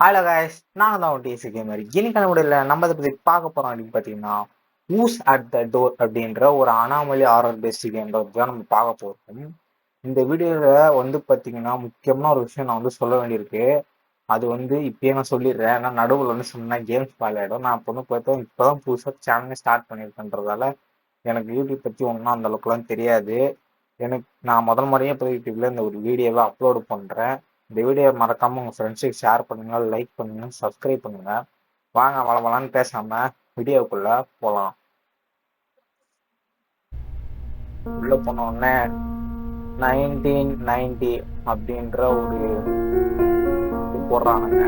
Hello guys, நான் தான் DC gamer. இன்னைக்கான வீடியோல நம்ம இதை பத்தி பார்க்க போறோம் அப்படின்னு பார்த்தீங்கன்னா, ஊஸ் அட் த டோர் அப்படின்ற ஒரு அனாமலி ஹாரர் பேஸ்ட் கேம் தான் நம்ம பார்க்க போறோம். இந்த வீடியோல பார்த்தீங்கன்னா முக்கியமான ஒரு விஷயம் நான் சொல்ல வேண்டியிருக்கு. அது இப்பயே நான் சொல்லிடுறேன். ஏன்னா நடுவில் சொன்னா கேம்ஸ் ஆயிடும். நான் இப்போதான் புதுசாக சேனலே ஸ்டார்ட் பண்ணியிருக்கேன்றதால எனக்கு யூடியூப் பற்றி ஒன்றும் அந்த அளவுக்குலாம் தெரியாது. நான் முதல் முறையே இப்போ யூடியூப்ல இந்த ஒரு வீடியோவை அப்லோடு பண்ணுறேன். இந்த வீடியோ மறக்காம உங்க ஃப்ரெண்ட்ஸுக்கு ஷேர் பண்ணுங்க, லைக் பண்ணுங்க, சப்ஸ்கிரைப் பண்ணுங்க. வாங்க வளவலான்னு பேசாம வீடியோக்குள்ள போலாம். உள்ள போன உடனே 1990 அப்படின்ற ஒரு போடுறானுங்க.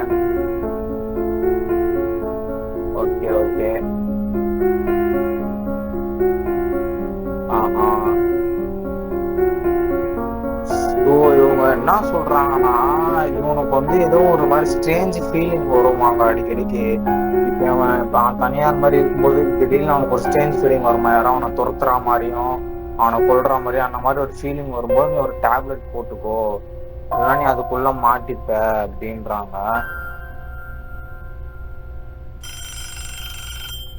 Okay okay. ஆஹா, இவங்க என்ன சொல்றாங்கன்னா, இவனுக்கு ஏதோ ஒரு மாதிரி ஸ்ட்ரேஞ்ச் ஃபீலிங் வருமாங்க அடிக்கடிக்கு. இப்போ தனியார் மாதிரி இருக்கும்போது திடீர்னு அவனுக்கு ஒரு ஸ்ட்ரேஞ்ச் ஃபீலிங் வருமா, யாரும் அவனை துரத்துற மாதிரியும் அவனை கொல்ற மாதிரியும் அந்த மாதிரி ஒரு ஃபீலிங் வரும்போது நீ ஒரு டேப்லெட் போட்டுக்கோ, இல்லைன்னா நீ அதுக்குள்ள மாட்டிப்ப அப்படின்றாங்க.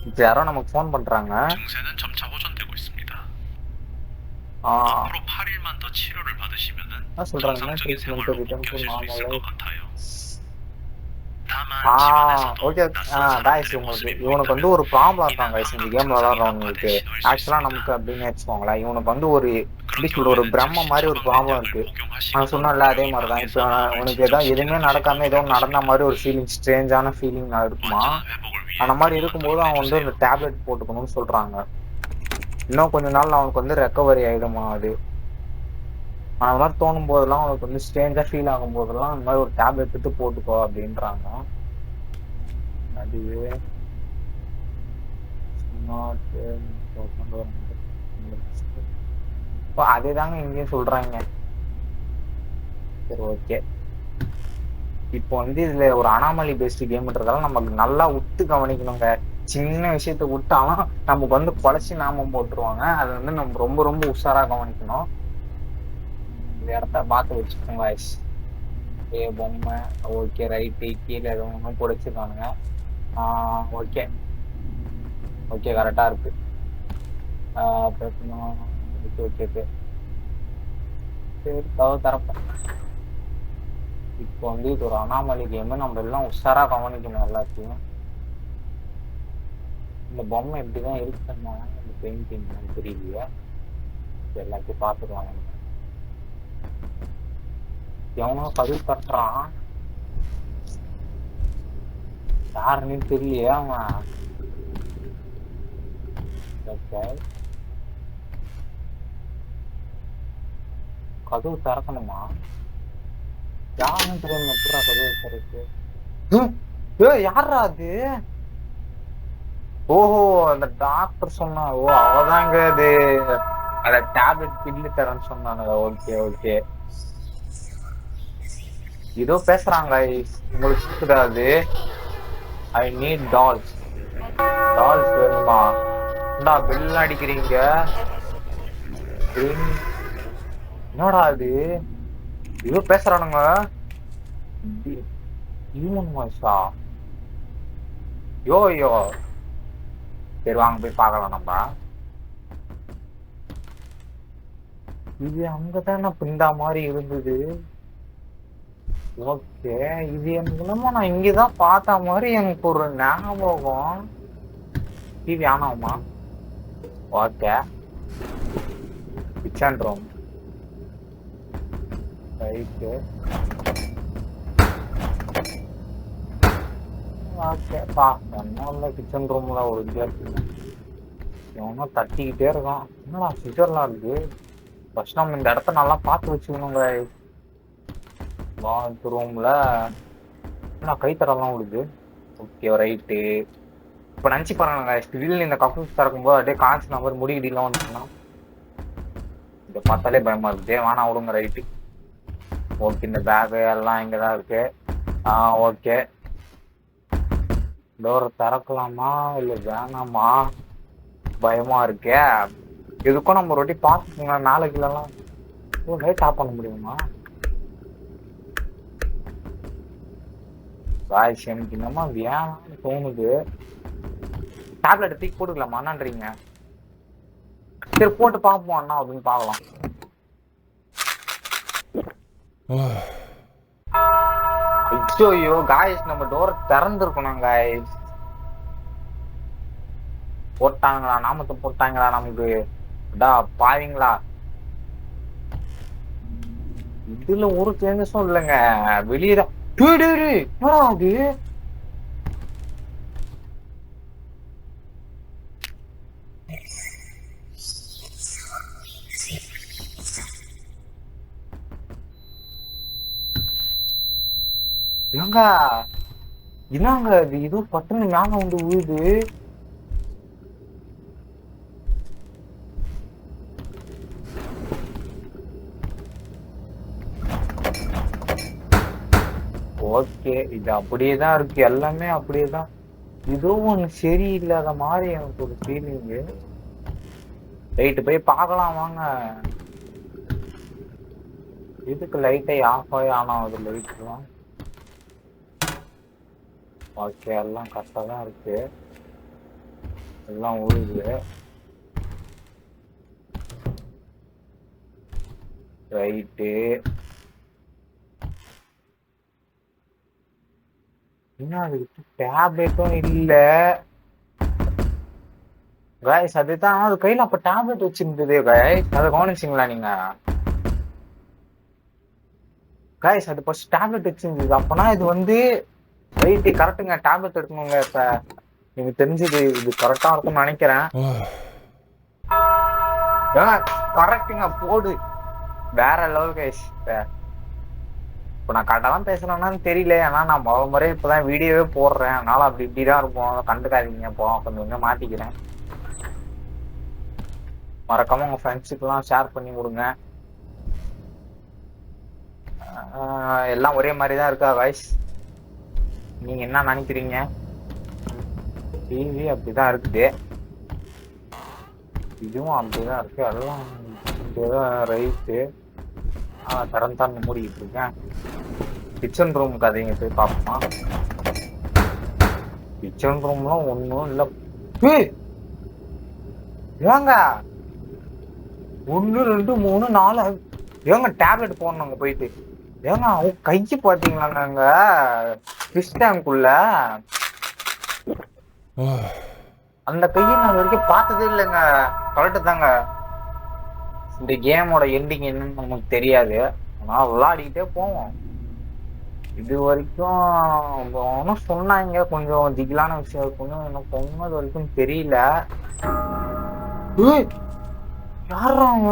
இப்போ யாரோ நமக்கு ஃபோன் பண்றாங்க. 증세는 점차 호전되고 있습니다. ஆ 앞으로 8일만 더 치료를 받으시면은 என்ன சொல்றாங்க, 정상적인 treatment 생활로 return to 복귀하실 수 있을 normal. 것 같아요. 다만 okay. 집안에서도 낯선 guys, 사람들의 모습이 இவனுக்கு 보인다면 ஒரு ப்ராப்ளம் 이는 இருக்காங்க கைஸ். இந்த 환각 கேம் 증상이라고 விளாட்றவங்களுக்கு 받을 신호일 수 ஆக்சுவலா நமக்கு 있습니다. அப்படின்னு வச்சுக்கோங்களேன், இவனுக்கு ஒரு 그런 ஒரு 경우에는 பிரம்ம 즉시 மாதிரி ஒரு ப்ராப்ளம் 처방된 இருக்கு. 약을 நான் 복용하시거나 சொன்னல அதே 조용히 மாதிரிதான். இப்போ 방에서 마음을 உனக்கு ஏதாவது 진정시키는 எதுவுமே 것이 நடக்காம ஏதோ நடந்த 도움이 மாதிரி ஒரு 됩니다. ஃபீலிங், ஸ்ட்ரேஞ்சான ஃபீலிங் இருக்குமா. 완전한 회복을 위해 அந்த மாதிரி 조금만 더 இருக்கும்போது அவன் 힘내주세요. இந்த டேப்லெட் போட்டுக்கணும்னு சொல்றாங்க. இன்னும் கொஞ்ச நாள் அவனுக்கு ரெக்கவரி ஆயிடுமா அது. அந்த மாதிரி தோணும் போதெல்லாம் அவனுக்கு ஸ்ட்ரேஞ்சா ஃபீல் ஆகும் போதெல்லாம் அந்த மாதிரி ஒரு டேப்லெட் எடுத்து போட்டுக்கோ அப்படின்றாங்க. அதுவே அதேதாங்க இங்கேயும் சொல்றாங்க. சரி, ஓகே. இப்போ இதுல ஒரு அனாமலி பேஸ்ட் கேம்ன்றதால நமக்கு நல்லா உத்து கவனிக்கணுங்க. சின்ன விஷயத்த விட்டாலும் நமக்கு குலைச்சி நாமம் போட்டுருவாங்க. அது நம்ம ரொம்ப ரொம்ப உஷாரா கவனிக்கணும். இந்த இடத்த பார்த்து வச்சுக்கோங்க. பொம்மை ஓகே, ரைட்டு, கீழே எதுவும் ஒன்றும் பிடிச்சிருக்கானுங்க. ஓகே ஓகே, கரெக்டா இருக்கு. ஓகே சரி, தரப்பேன். இப்போ இது ஒரு அனாமலி கேம், நம்ம எல்லாம் உஷாரா கவனிக்கணும் எல்லாத்தையும். இந்த பொம்மை எப்படிதான் இருக்குன்னா இந்த பெயிண்டிங் தெரியலையா, எல்லாத்தையும் பார்த்துருவாங்க. எவனோ பதிவு கட்டுறான், யாருன்னு தெரியலையே அவன். ஓகே, கதவு திறக்கணுமா? யாருன்னு தெரியும், எப்படா கதவு திறக்கு? யாரா அது? ஓஹோ, அந்த டாக்டர் சொன்னா, ஓ அவதாங்க அது அத டேப்லெட் பில்லு தரேன்னு சொன்னானுங்க. ஓகே ஓகே, ஏதோ பேசுறாங்க. உங்களுக்கு கேக்குதா அது? I need dolls. டால்ஸ் வேணுமா? இந்தா பெல் அடிக்கிறீங்க. என்னடா அது? ஏதோ பேசுறானுங்க. ஹியூமன் வாய்ஸா? யோ யோ, சரி வாங்க போய் பார்க்கலாம் நம்ம. இது அங்கதானே பிண்டா மாதிரி இருந்தது. ஓகே, இது எனக்கு என்னமோ நான் இங்கதான் பார்த்த மாதிரி எனக்கு ஒரு ஞாபகம். டிவி ஆன் ஆகுமா? Okay, kitchen room, right. ஓகேப்பா, ஒன்றும் இல்லை, கிச்சன் ரூம்ல ஒரு வித்தியாசம். எவனோ தட்டிக்கிட்டே இருக்கான். என்னடா சிசர்லாம் இருக்கு? ஃபர்ஸ்ட் நம்ம இந்த இடத்த நல்லா பார்த்து வச்சுக்கணுங்க. பாத்ரூம்ல என்ன கைத்தடலாம் விடுது. Okay right. இப்போ நினச்சி பாருங்க, திடீர்னு இந்த கக்கூஸ் திறக்கும்போது அப்படியே காய்ச்சி நம்பர் முடிக்கிடலாம் வந்துச்சுன்னா இதை பார்த்தாலே பயமா இருக்கு. வேணா விடுங்க, ரைட்டு. ஓகே, இந்த பேகு எல்லாம் இங்கதான் இருக்கு. ஓகே, டோரை திறக்கலாமா இல்லை வேணாமா? பயமா இருக்கே. எதுக்கும் நம்ம ரொட்டி பார்த்துக்கோங்க. நாளைக்குலாம் லைட் ஆஃப் பண்ண முடியுமா? காய்ஸ் எனக்கு என்னமா வேணாம்னு தோணுது. டேப்லெட் தூக்கி போட்டுக்கலாமா அண்ணான்றீங்க? சரி போட்டு பார்ப்போம் அண்ணா அப்படின்னு பார்க்கலாம். ஐயோ காய்ஸ் நம்ம டோரை திறந்துருக்கணும் காய்ஸ். போட்டாங்களா நாமத்தை போட்டாங்களா நமக்கு பாவீங்களா? இதுல ஒரு சேஞ்சஸும் இல்லைங்க. வெளியதான் அது ஏங்க என்னங்க அது இது பட்டுன்னு மேல வந்து விழுது. ஓகே இது அப்படியேதான் இருக்கு, எல்லாமே அப்படியேதான். ஏதோ ஒண்ணு சரியில்லாத மாதிரி எனக்கு ஒரு ஃபீலிங்கு. ரைட்டு போய் பார்க்கலாம் வாங்க. இதுக்கு லைட்டை ஆஃப் ஆகி ஆன் ஆகுது லைட்லாம். ஓகே எல்லாம் கரெக்டாக தான் இருக்கு, எல்லாம் உழுது. ரைட்டு இன்னும் அதுக்கு டேப்லெட்டும் இல்ல காய்ஸ். அதுதான் அது கையில அப்ப டேப்லெட் வச்சிருந்தது காய்ஸ், அதை கவனிச்சிங்களா நீங்க? காய்ஸ் அது ஃபர்ஸ்ட் டேப்லெட் வச்சிருந்தது. அப்பனா இது வந்து ரைட்டு கரெக்டுங்க, டேப்லெட் எடுக்கணுங்க. இப்ப எனக்கு தெரிஞ்சது இது கரெக்டா இருக்கும்னு நினைக்கிறேன். கரெக்டுங்க போடு, வேற லெவல் கைஸ். இப்போ நான் கரெக்டாக தான் பேசுறேன்னு தெரியல, ஏன்னா நான் முதல் முறை இப்போதான் வீடியோவே போடுறேன், அதனால அப்படி இப்படிதான் இருக்கும், கண்டுக்காதீங்க. இப்போ கொஞ்சம் கொஞ்சம் மாத்திக்கிறேன். மறக்காம உங்க ஃப்ரெண்ட்ஸுக்கெல்லாம் ஷேர் பண்ணி கொடுங்க. எல்லாம் ஒரே மாதிரி தான் இருக்கா காய்ஸ்? நீங்க என்ன நினைக்கிறீங்க? டிவி அப்படிதான் இருக்குது, இதுவும் அப்படிதான் இருக்கு, எல்லாம் ரைட்டு. திறந்தான் மூடிக்கிட்டு இருக்கேன். கிச்சன் ரூம் கதைங்க போய் பார்ப்போமா? கிச்சன் ரூம்லாம் ஒன்றும் இல்லை. ஏங்க 1 2 3 4 ஏங்க டேப்லெட் போடணுங்க போயிட்டு. ஏங்க அவங்க கைக்கு பார்த்தீங்களாங்க அங்க ஃபிஷ் டேங்குள்ள அந்த கையை நான் வரைக்கும் பார்த்ததே இல்லைங்க. கரெக்டு தாங்க. இந்த கேமோட எண்டிங் என்னன்னு நமக்கு தெரியாது, ஆனால் விளையாடிக்கிட்டே போவோம். இது வரைக்கும் ஒன்றும் சொன்னாங்க, கொஞ்சம் திகிலான விஷயம் இருக்குன்னு எனக்கு சொன்னது வரைக்கும் தெரியல. யாராங்க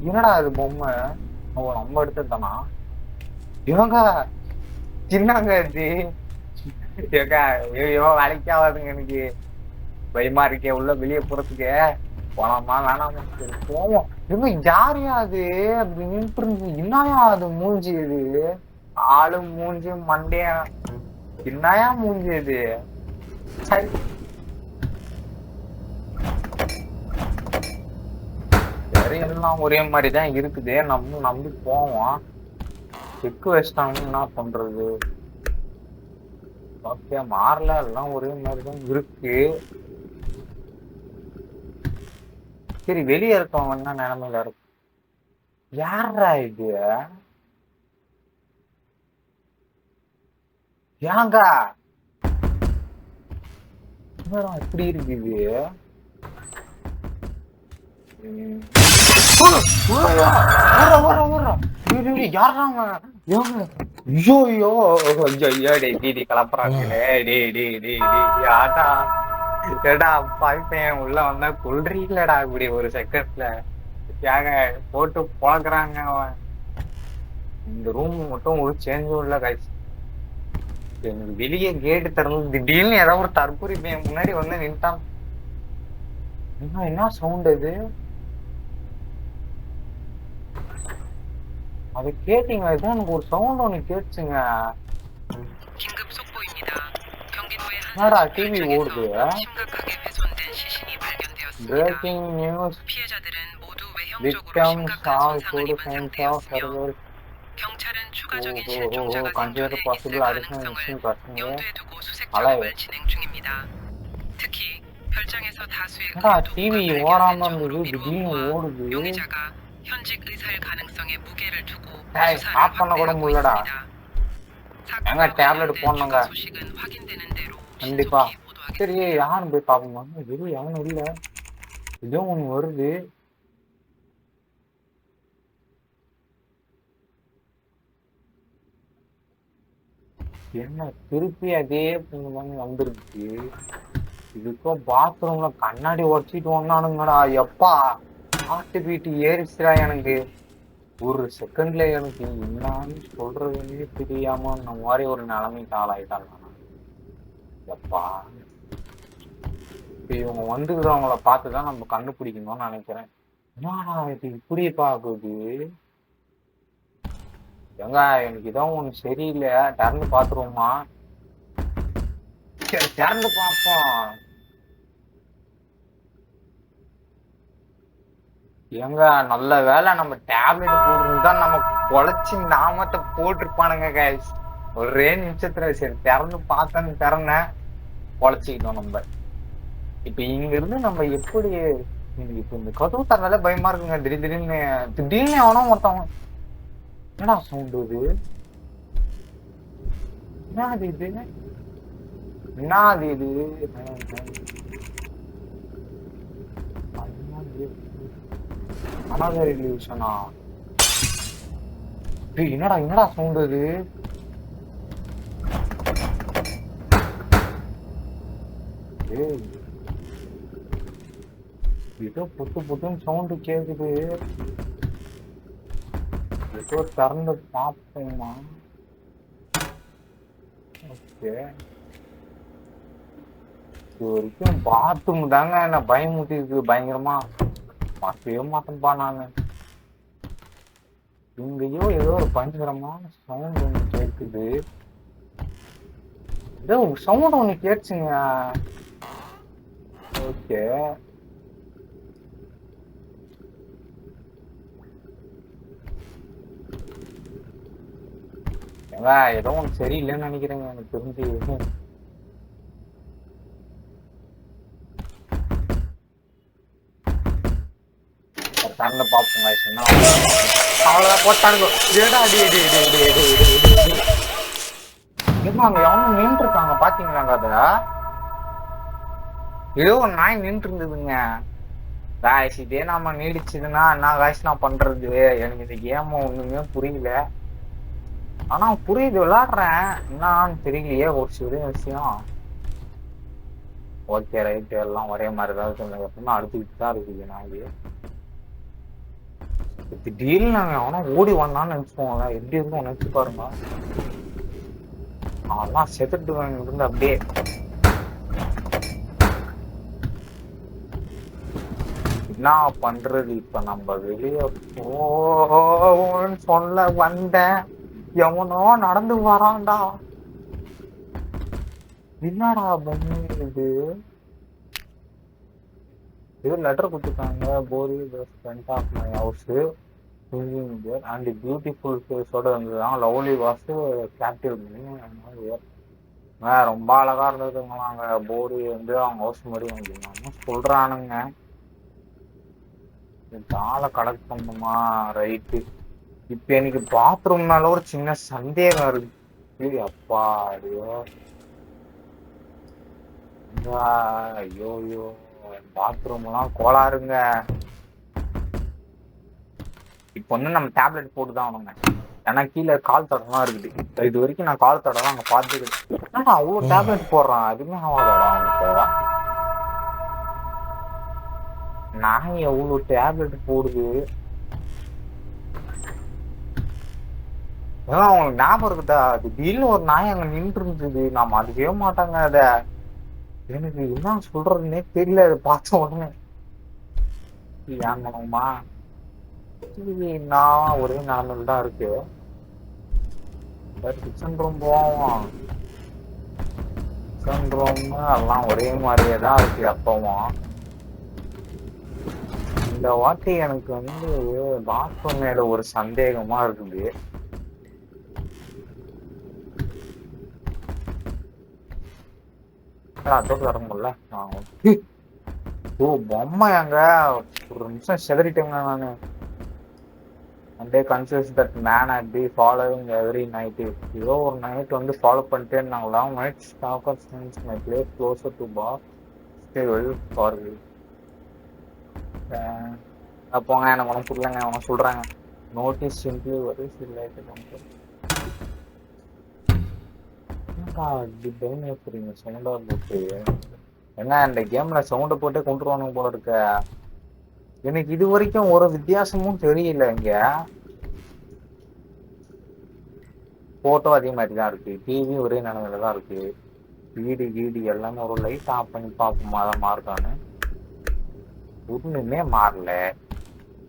என்னடா அது பொம்மை? நம்ம எடுத்ததானா? இவங்க சின்னங்க வேலைக்கு ஆகாதுங்க, எனக்கு பயமா இருக்கே உள்ள வெளியே போறதுக்கு. போலாமா வேணாமா? போவோம். இவங்க யாரையா அது அப்படின்னு என்னயா அது மூஞ்சி? அது ஆளு மூஞ்சி மண்டைய என்னயா மூஞ்சி அது? சரி எல்லாம் ஒரே மாதிரிதான் இருக்குது, நம்ம நம்பி போவோம். செக்கு வச்சிட்டாங்கன்னு என்ன பண்றது? ஓகே மாறல, எல்லாம் ஒரே மாதிரிதான் இருக்கு. சரி வெளியே இருக்கவங்க என்ன நிலைமையில இருக்கும்? யாரா இது? ஏங்க இப்படி இருக்குது? உள்ள வந்தா கொல்றீங்களடா இப்படி ஒரு செகண்ட்ல. போட்டு பழக்குறாங்க. இந்த ரூம் மட்டும் ஒரு சேஞ்சும் இல்ல காய்ச்சி. எனக்கு வெளியே கேட்டு திறந்து திடீர்னு ஏதாவது ஒரு தற்கொலை பையன் முன்னாடி வந்து நின்ட்டான். என்ன சவுண்ட் அது? அது கேட்டீங்க, ஏதோ எனக்கு ஒரு சவுண்ட் ஒண்ணு கேட்டுச்சுங்க. 긴급 속보입니다. 경기도의 한 என்னடா 산수 டிவி 별장에서 ஓடுது? 심각하게 훼손된 시신이 발견되었습니다. Breaking news. 피해자들은 모두 외형적으로 victims 심각한 all 손상을 food 입은 sense of 상태였으며 server. 경찰은 추가적인 ஓஹோ 실종자가 consider 생존해 있을 possible additional 가능성을 mission personnel. 염두에 두고 수색 அலை. 작업을 진행 중입니다. 특히 별장에서 다수의 என்னடா 의료 டிவி 도구가 ஓடாம 발견된 இருந்தது, 점으로 திடீர்னு 미루어 보아 ஓடுது. 용의자가 현직 의사일 가능성에 무게를 두고 ஏய், 수사를 ஆஃப் பண்ண கூட 확대하고 முடியலடா. 있습니다. எங்க 사건과 டேப்லெட் 관련된 போடணுங்க 추가 소식은 확인되는 대로 கண்டிப்பா. 신속히 சரி 보도하겠습니다. யாரும் போய் பார்ப்போமா? எதுவும் யாரும் இல்ல. ஏதோ ஒண்ணு வருது. என்ன திருப்பி அதே பொண்ணு வந்துருச்சு. இதுக்கோ பாத்ரூம்ல கண்ணாடி உடச்சிட்டு ஒன்னானுங்கடா. எப்பா ஹார்ட் பீட் ஏறிச்சுடா எனக்கு. ஒரு செகண்ட்ல எனக்கு என்னன்னு சொல்றதுன்னே தெரியாம இந்த மாதிரி ஒரு நிலைமைக்கு ஆளாயிட்டாங்க. எப்பா இப்ப இவங்க வந்துக்கிறவங்கள பார்த்துதான் நம்ம கண்டுபிடிக்கணும்னு நினைக்கிறேன். என்னடா இது இப்படி பாக்குது? ஏங்க எனக்கு இதான் ஒண்ணு சரியில்லை. திறந்து பாத்துருவோமா? சரி திறந்து பார்ப்போம். ஏங்க நல்ல வேலை நம்ம டேப்லெட் போட்டுருந்தா நம்ம பொழைச்சி நாமத்தை போட்டிருப்பானுங்க கைஸ். ஒரே நிமிஷத்துல சரி திறந்து பார்த்தேன்னு திறன பொழைச்சிக்கிட்டோம் நம்ம. இப்ப இங்க இருந்து நம்ம எப்படி இப்ப இந்த கதவு தரனால பயமா இருக்குங்க. திடீர்னு திடீர்னு எவனோ மொத்தம். என்னடா சவுண்ட் இது? என்னது இது? என்னது இது? அனாதர் இல்யூஷனா? என்னடா என்னடா சவுண்ட் இது? ஏதோ புட்டு புட்டுன்னு சவுண்டு கேக்குது. ஏதோ திறந்து பார்ப்போமா? ஓகே இது வரைக்கும் பாத்ரூம் தாங்க என்ன பயமுட்டிருக்கு பயங்கரமா. மாற்றவே மாட்டேன்பா நானு. இங்கேயோ ஏதோ ஒரு பயங்கரமான சவுண்ட் ஒண்ணு கேட்குது. ஏதோ சவுண்ட் ஒண்ணு கேட்டுச்சுங்க. ஓகே ஏங்க ஏதோ ஒன்று சரியில்லைன்னு நினைக்கிறேங்க எனக்கு தெரிஞ்சு. கண்ணை பார்ப்போங்க. அவ்வளோதான் போட்டாங்க. அங்க எவனும் நின்று இருக்காங்க பாத்தீங்களாங்க? அத ஏதோ ஒரு நாய் நின்று இருந்ததுங்க. காய்ஸ் இதே நாம நீடிச்சதுன்னா என்ன காய்ஸ் நான் பண்றது? எனக்கு இந்த கேம் ஒண்ணுமே புரியல. ஆனா புரியுது, விளையாடுறேன். என்னான்னு தெரியலையே ஒரு சில விஷயம். ஓகே ரைட்டு எல்லாம் ஒரே மாதிரி தான் சொன்னது. எப்பவுமே அடுத்துக்கிட்டு தான் இருக்குது நாய். திடீர்னு நாங்க அவனா ஓடி வந்தான்னு நினைச்சுக்கோங்கள. எப்படி இருக்கும் நினைச்சு பாருங்க. அவெல்லாம் செத்துட்டு இருந்து அப்படியே என்ன பண்றது? இப்ப நம்ம வெளியே போன்னு சொல்ல வந்தேன். எவனோ நடந்து வரான்டா. என்னடா பண்ணு இது? இது லெட்டர் கொடுத்துருக்காங்க. போரி front of my house and beautiful ஃபேஸோட இருந்ததுதான். Lovely was captive. ரொம்ப அழகா இருந்ததுங்களாங்க. போரி வந்து அவங்க ஹவுஸ் மாதிரி வந்து சொல்றானுங்க. ஆளை கலெக்ட் பண்ணுமா? ரைட்டு. இப்ப எனக்கு பாத்ரூம்னால ஒரு சின்ன சந்தேகம் இருக்கு. அப்பா ஐயோ ஐயோ ஐயோ பாத்ரூம் எல்லாம் கோளாறுங்க. இப்ப வந்து நம்ம டேப்லெட் போட்டுதான் ஆகணுங்க. ஏன்னா கீழே கால் தடம்லாம் இருக்குது. இது வரைக்கும் நான் கால் தடம் அங்க பாத்துக்கிட்டு அவ்வளவு டேப்லெட் போடுறான். அதுவுமே ஆகாதடா அவனுக்கு. நான் எவ்வளவு டேப்லெட் போடுது? அவங்களுக்கு ஞாபகம் இருக்குதா? திடீர்னு ஒரு நாய் அங்க நின்று இருந்தது. நான் மதிக்கவே மாட்டாங்க அத. எனக்கு என்ன சொல்றதுன்னே தெரியல. அதை பார்த்த உடனே ஏன் பண்ணுமா? நான் ஒரே நார்மல் தான் இருக்கு. கிச்சன் ரூம் போவோம். கிச்சன் ரூம் எல்லாம் ஒரே மாதிரியே தான் இருக்கு அப்பவும். இந்த வாட்டி எனக்கு வந்து பாத்ரூம் மேல ஒரு சந்தேகமா இருக்குது. அதோடு வர முடியல. ஓ பொம்மை அங்க ஒரு நிமிஷம் செதறிட்டேங்க நானு. And they confused that man had been following every night. ஏதோ ஒரு நைட் வந்து ஃபாலோ பண்ணிட்டே இருந்தாங்களா. might stock of things my place closer to bar. Stay well for you. போங்க எனக்கு ஒன்றும் புரியலங்க. அவங்க சொல்றாங்க நோட்டீஸ் சிம்பிளி ஒரு புரியுங்க சவுண்டா போட்டு. ஏன்னா இந்த கேம்ல சவுண்டை போட்டே கொண்டுருவானுங்க போல இருக்க. எனக்கு இது வரைக்கும் ஒரு வித்தியாசமும் தெரியல. இங்க போட்டோ அதே மாதிரி தான் இருக்கு. டிவி ஒரே நிலைமையில தான் இருக்கு. வீடு எல்லாமே ஒரு லைட் ஆஃப் பண்ணி பார்ப்போம் அதான் மாறுதான்னு. ஒண்ணுமே மாறல.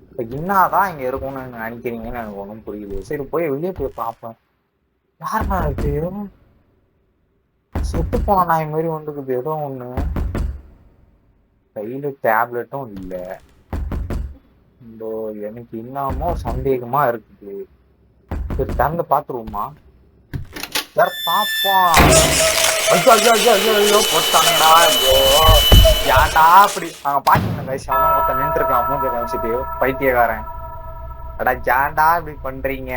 இப்ப என்னதான் இங்க இருக்கும்னு நினைக்கிறீங்கன்னு எனக்கு ஒன்றும் புரியுது. சரி போய் வெளியே போய் பார்ப்பேன். யாருன்னா இருக்கு செத்து போன நாய் மாதிரி வந்துக்குது. ஏதோ ஒண்ணு கையில டேப்லெட்டும் இல்லை. எனக்கு இன்னமும் சந்தேகமா இருக்குது. சரி திறந்து பாத்துருவோமா? பாப்போம். போட்டாங்கடா. ஐயோ ஏன்டா அப்படி அங்க பாத்தீங்கன்னா ஒருத்தன் நின்று இருக்கான் மூஞ்ச காமிச்சிட்டு பைத்தியக்காரன். அடா ஏன்டா இப்படி பண்றீங்க?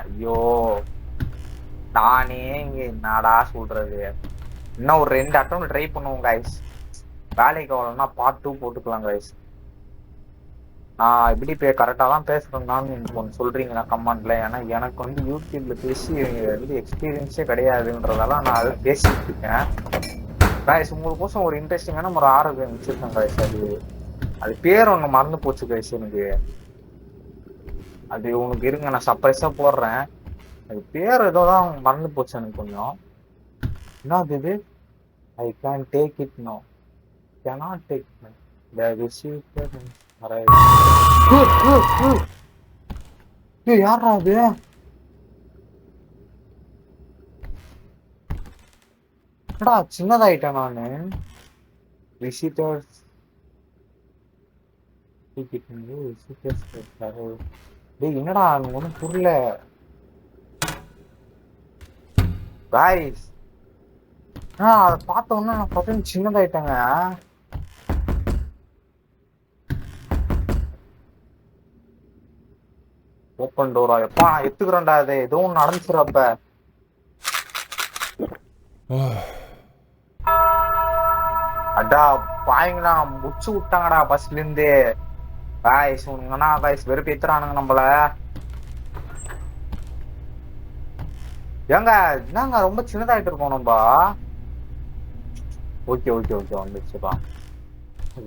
ஐயோ நானே இங்க என்னடா சொல்றது. இன்னும் ஒரு 2 அட்டம் ட்ரை பண்ணுவோம் கைஸ். வேலைக்கு அவ்வளோன்னா பார்ட் 2 போட்டுக்கலாம் கைஸ். நான் எப்படி கரெக்டாக தான் பேசுகிறேன்னான்னு எனக்கு ஒன்று சொல்கிறீங்களா கமெண்ட்ல? ஏன்னா எனக்கு வந்து யூடியூப்ல பேசி வந்து எக்ஸ்பீரியன்ஸே கிடையாதுன்றதால நான் அதை பேசிட்டு இருக்கேன் கைஸ். உங்களுக்கோசம் ஒரு இன்ட்ரெஸ்டிங்கான ஒரு ஆரோக்கியம் வச்சுருக்கேன் கைஸ். அது பேர் ஒன்று மறந்து போச்சு கைஸ் எனக்கு. அது உனக்கு இருங்க நான் சர்ப்ரைஸாக போடுறேன். அது பேர் ஏதோ தான் மறந்து போச்சு எனக்கு கொஞ்சம். என்ன இது? I can take it no. cannot take the receiver. யாரா அது? சின்னதாயிட்டேன் நானு. விசிட்டர்ஸ் என்னடா ஒன்னும் புரியல guys. அதை பார்த்த உடனே நான் பார்த்தேன் சின்னதாயிட்டேங்க. Open Dora? எப்பா நான் எத்துக்கிறேன்டா. அது ஏதோ ஒன்று நடந்துச்சுறப்ப. அடா பாயங்களா முடிச்சு விட்டாங்கடா பஸ்ல இருந்து. காய்ஸ் உனங்கன்னா காய்ஸ் வெறுப்பு ஏத்துறானுங்க நம்மள. ஏங்க என்னங்க ரொம்ப சின்னதாயிட்டு இருக்கோம் நம்ம. ஓகே வந்துச்சுப்பா.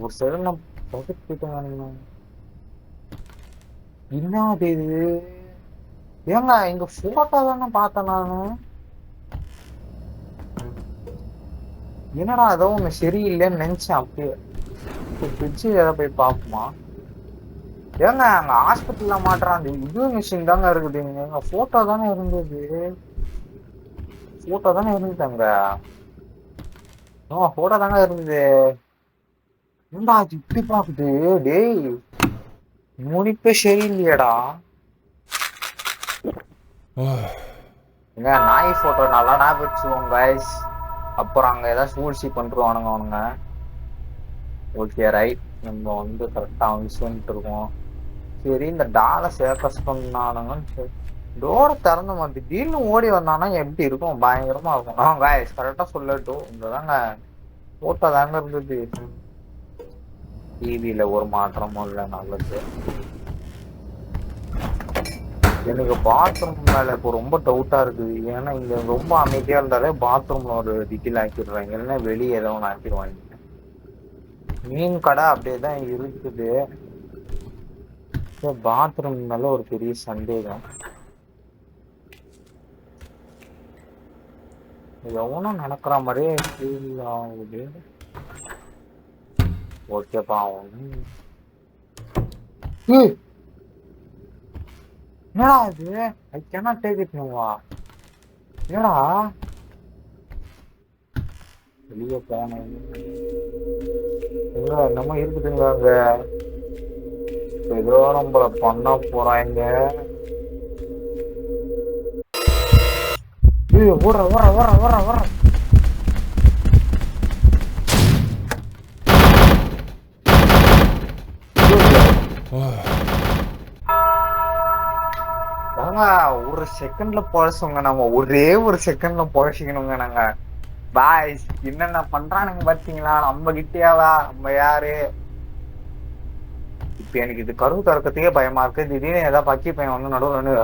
ஒரு சைடு நான் போயிட்டேன். என்னது இது? ஏங்க இங்க போட்டோ தானே பார்த்தேன் நானு. என்னடா ஏதோ ஒண்ணு சரியில்லைன்னு நினைச்சேன். அப்படியே ஃப்ரிட்ஜ் எதை போய் பார்ப்போமா? ஏங்க அங்க ஹாஸ்பிட்டல்ல மாட்டுறான். இது மிஷின் தாங்க இருக்குது. எங்க போட்டோ தானே இருந்தது. போட்டோ தானே இருந்துட்டாங்க. போட்டோ தாங்க இருந்தது. என்னடா அது இப்படி பாக்குது? டேய் முடிப்பே சரியில்லையடா. நாய் போட்டோ நல்லா ஞாபகம் வச்சுக்கோங்க கைஸ். அப்புறம் அங்க ஏதாவது சூழ்ச்சி பண்றானுங்க அவனுங்க. Okay right. நம்ம வந்து கரெக்டா வந்துட்டு இருக்கோம். சரி இந்த டாலை சேர்க்கஸ் பண்ணானுங்க. டோரை திறந்த மாதிரி திடீர்னு ஓடி வந்தானா எப்படி இருக்கும்? பயங்கரமா இருக்கும். கைஸ் கரெக்டா சொல்லட்டும். இங்கதாங்க போட்டோ தாங்க இருந்தது. டிவியில ஒரு மாற்றமும் இல்லை. நல்லது. எனக்கு பாத்ரூம் மேல இப்போ ரொம்ப டவுட்டா இருக்குது. ஏன்னா இங்க ரொம்ப அமைதியா இருந்தாலே பாத்ரூம்ல ஒரு டிக்கில் ஆக்கிடுறாங்க. இல்லைன்னா வெளியே ஏதோ ஒன்று ஆக்கிடுவாங்க. மீன் கடை அப்படியேதான் இருக்குது. பாத்ரூம் மேல ஒரு பெரிய சந்தேகம். எவனும் நடக்கிற மாதிரியே ஃபீல் ஆகுது. ஓகேப்பா. என்னடா இது? ஐ கேனாட் டேக் இட் நோவா? என்னடா வெளியே போனேன் என்னமோ இருக்குதுங்க அங்க. ஏதோ நம்மள பண்ண போறாங்க. ஓடுற ஓடுற ஓடுற ஓடுற ஓடுற. ஒரு செகண்ட்ல பொழைச்சோங்க நம்ம. ஒரே ஒரு செகண்ட்ல பொழைச்சிக்கணுங்க நாங்க. பாய்ஸ் என்னென்ன பண்றானுங்க பாத்தீங்களா? நம்ம கிட்டேவா? நம்ம யாரு? இப்ப எனக்கு இது கருவு திறக்கத்துக்கே பயமா இருக்கு. திடீர்னு ஏதாவது பக்கி பையன் வந்து நடுவில் வந்து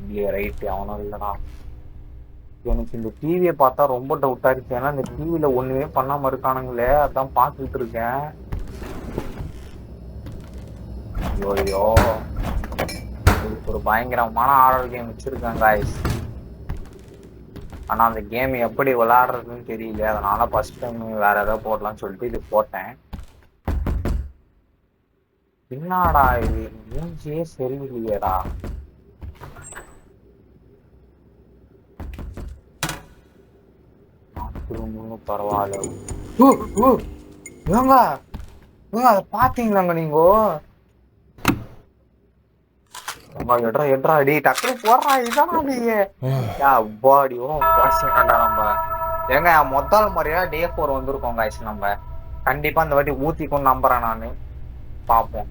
இல்லையே ரைட்டு அவனும் இல்லடா. எனக்கு இந்த டிவியை பார்த்தா ரொம்ப டவுட்டா இருக்கு. ஏன்னா இந்த டிவியில ஒண்ணுமே பண்ணாம இருக்கானுங்களே, அதான் பார்த்துட்டு இருக்கேன். ஐயோ ஒரு பயங்கரமான ஆர்டர் கேம் வச்சிருக்கேன் காய்ஸ். ஆனா அந்த கேம் எப்படி விளையாடுறதுன்னு தெரியல. அதனால ஃபர்ஸ்ட் டைம் வேற ஏதாவது போடலாம்னு சொல்லிட்டு இது போட்டேன். என்னடா இது மூஞ்சியே சரியில்லையேடா. பரவாயில்ல. ஏங்க அதை பாத்தீங்களாங்க நீங்க? எட்ரா அடி டக்குனு போடுறா. இதான் நம்ம ஏங்க முதல் முறையா Day 4 வந்திருக்கோம் காய்ச்சி. நம்ம கண்டிப்பா இந்த வாட்டி ஊத்திக்கும் நம்புறேன் நானு. பாப்போம்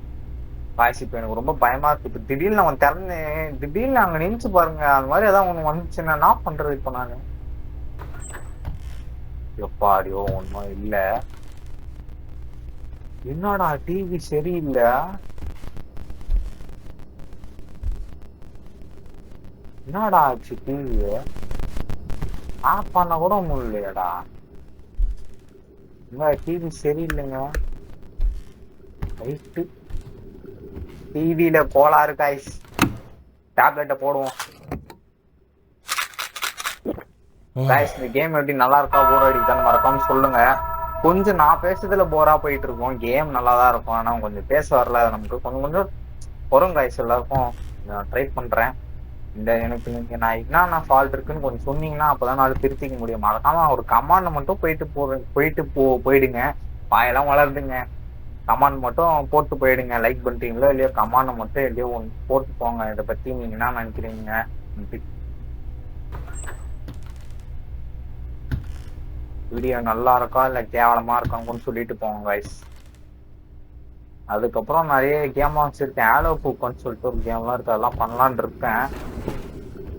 காய்ச்சி. இப்ப எனக்கு ரொம்ப பயமா இருக்கு. இப்ப திடீர்னு அவன் திறந்து திடீர்னு அங்க நினைச்சு பாருங்க. அந்த மாதிரி ஏதாவது ஒண்ணு வந்துச்சுன்னா என்ன பண்றது இப்ப நானு? எப்பாடியோ ஒன்னும் இல்ல. என்னடா டிவி சரியில்லை? என்னடா ஆச்சு? டிவி ஆஃப் பண்ண கூட முடியலையடா. டிவி சரியில்லைங்க. ரைட்டு டிவியில கோளாறு காய்ஸ். டேப்லெட்டை போடுவோம் காய்ஸ். இந்த கேம் எப்படி நல்லா இருக்கா போர் அடிக்குதான்னு மறக்காம சொல்லுங்க. கொஞ்சம் நான் பேசுறதுல போரா போயிட்டு இருக்கோம். கேம் நல்லா தான் இருக்கும். ஆனா கொஞ்சம் பேச வரல நமக்கு. கொஞ்சம் கொஞ்சம் வரும் காய்ஸ். எல்லாருக்கும் நான் ட்ரை பண்றேன். இந்த எனக்கு நீங்க நான் ஃபால்ட் இருக்குன்னு கொஞ்சம் சொன்னீங்கன்னா அப்பதான் நான் திருத்திக்க முடியும். மறக்காம ஒரு கமாண்டை மட்டும் போயிடுங்க. வாயெல்லாம் வளருதுங்க. கமாண்ட் மட்டும் போட்டு போயிடுங்க. லைக் பண்றீங்களோ இல்லையோ கமாண்டை மட்டும் இல்லையோ ஒன்று போட்டு போங்க. இதை பத்தி நீங்க என்ன நினைக்கிறீங்க? வீடியோ நல்லா இருக்கா இல்ல கேவலமா இருக்கான்னு சொல்லிட்டு போங்க கைஸ். அதுக்கப்புறம் நிறைய கேம்லாம் வச்சிருக்கேன். ஆலோ பூக்கன்னு சொல்லிட்டு ஒரு கேம்லாம் இருக்கு. அதெல்லாம் பண்ணலான் இருக்கேன்.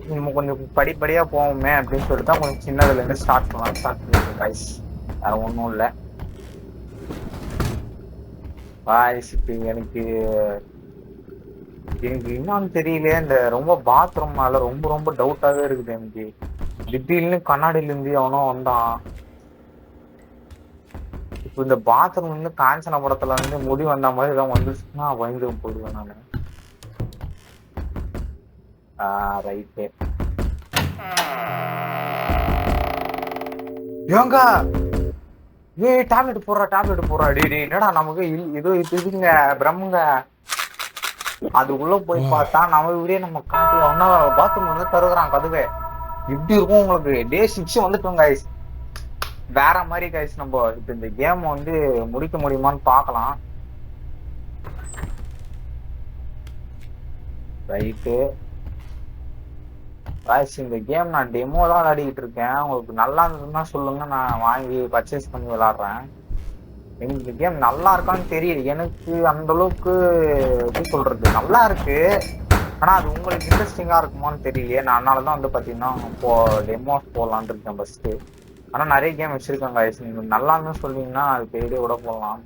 நம்ம கொஞ்சம் படிப்படியா போவோமே அப்படின்னு சொல்லிட்டு தான் கொஞ்சம் சின்னதுல இருந்து ஸ்டார்ட் பண்ணிருக்கேன் கைஸ். வேற ஒன்றும் இல்லை காய்ஸ். இப்போ எனக்கு என்னன்னு தெரியல. இந்த ரொம்ப பாத்ரூம்னால ரொம்ப ரொம்ப டவுட்டாவே இருக்குது எனக்கு. திடீர்னு கண்ணாடியில இருந்து அவனோ வந்தான். இப்போ இந்த பாத்ரூம் வந்து காஞ்சன படத்துல வந்து முடி வந்த மாதிரி ஏதாவது வந்துச்சுன்னா பயந்து போயிடுவேன் நானு. ரைட்டு ஏங்க டேப்லெட் போடுறா. டே என்னடா நமக்கு இது இதுங்க பிரம்முங்க. அதுக்குள்ள போய் பார்த்தா நம்ம வீடியோ நம்ம காட்டி ஒன்னா பாத்ரூம் வந்து தருகிறான் கதுவே. இப்படி இருக்கும் உங்களுக்கு. Day 6 வந்துட்டோம் கைஸ். வேற மாதிரி கைஸ். நம்ம இப்ப இந்த கேம் வந்து முடிக்க முடியுமான்னு பார்க்கலாம். Right guys. இந்த கேம் நான் டெமோ தான் விளையாடிக்கிட்டு இருக்கேன். உங்களுக்கு நல்லா இருந்ததுன்னா சொல்லுங்க, நான் வாங்கி பர்ச்சேஸ் பண்ணி விளையாடுறேன். இந்த கேம் நல்லா இருக்கான்னு தெரியல எனக்கு. அந்த அளவுக்கு எப்படி சொல்றது, நல்லா இருக்கு. ஆனா அது உங்களுக்கு இன்ட்ரெஸ்டிங்கா இருக்குமான்னு தெரியலையே. நான் அதனாலதான் வந்து பாத்தீங்கன்னா இப்போ டெமோஸ் போடலான் இருக்கேன் ஃபர்ஸ்ட். ஆனா நிறைய கேம் வச்சிருக்காங்க கைஸ். நீங்க நல்லா இருந்துன்னு சொன்னீங்கன்னா அது பெரிய கூட போடலாம்.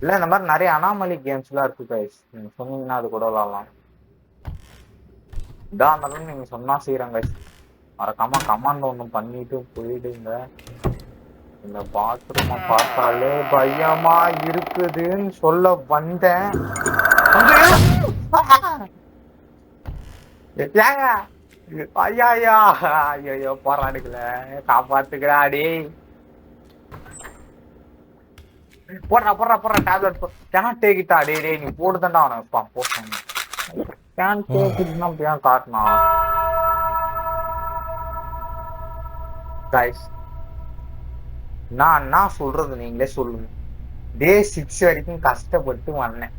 இல்ல இந்த மாதிரி நிறைய அனாமலி கேம்ஸ் எல்லாம் இருக்கு கைஸ். நீங்க சொன்னீங்கன்னா அது கூட விளையாடலாம். இதான் இருந்தாலும் நீங்க சொன்னா செய்யறாங்க. மறக்காம கமாண்ட் ஒண்ணு பண்ணிட்டு போயிடுங்க. இந்த பாத்ரூமை பார்த்தாலே பயமா இருக்குதுன்னு சொல்ல வந்தேன். ஐயா ஐயோ போராடுக்கல. காப்பாத்துக்கிறாடி. போடுறா டேப்லெட் கேனா டேக்கிட்டா. டே நீ போடுதாண்டா அவனை போட்டாங்க. ஸ்கேன் கேக்குதுன்னா ஏன் காட்டினா கைஸ்? நான் என்ன சொல்றது நீங்களே சொல்லுங்க. டே 6 வரைக்கும் கஷ்டப்பட்டு வந்தேன்,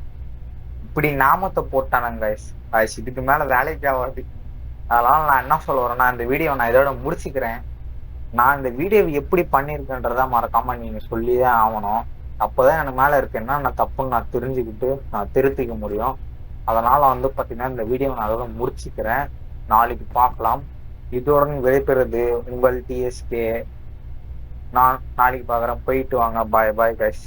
இப்படி நாமத்தை போட்டானுங்க கைஸ். கைஸ் இதுக்கு மேல வேலைக்கு ஆகாது. அதனால நான் என்ன சொல்ல வரேன்னா, இந்த வீடியோ நான் இதோட முடிச்சுக்கிறேன். நான் இந்த வீடியோவை எப்படி பண்ணியிருக்கேன்றதா மறக்காம நீங்க சொல்லியே ஆகணும். அப்போதான் எனக்கு மேல இருக்குன்னா நான் தப்புன்னு நான் தெரிஞ்சுக்கிட்டு நான் திருத்திக்க முடியும். அதனால வந்து பாத்தீங்கன்னா இந்த வீடியோவை நான் அதோட முடிச்சுக்கிறேன். நாளைக்கு பார்க்கலாம். இதோட விடைபெறுது உங்கள் TSK. நான் நாளைக்கு பார்க்குறேன். போயிட்டு வாங்க. பாய் பாய் கைஸ்.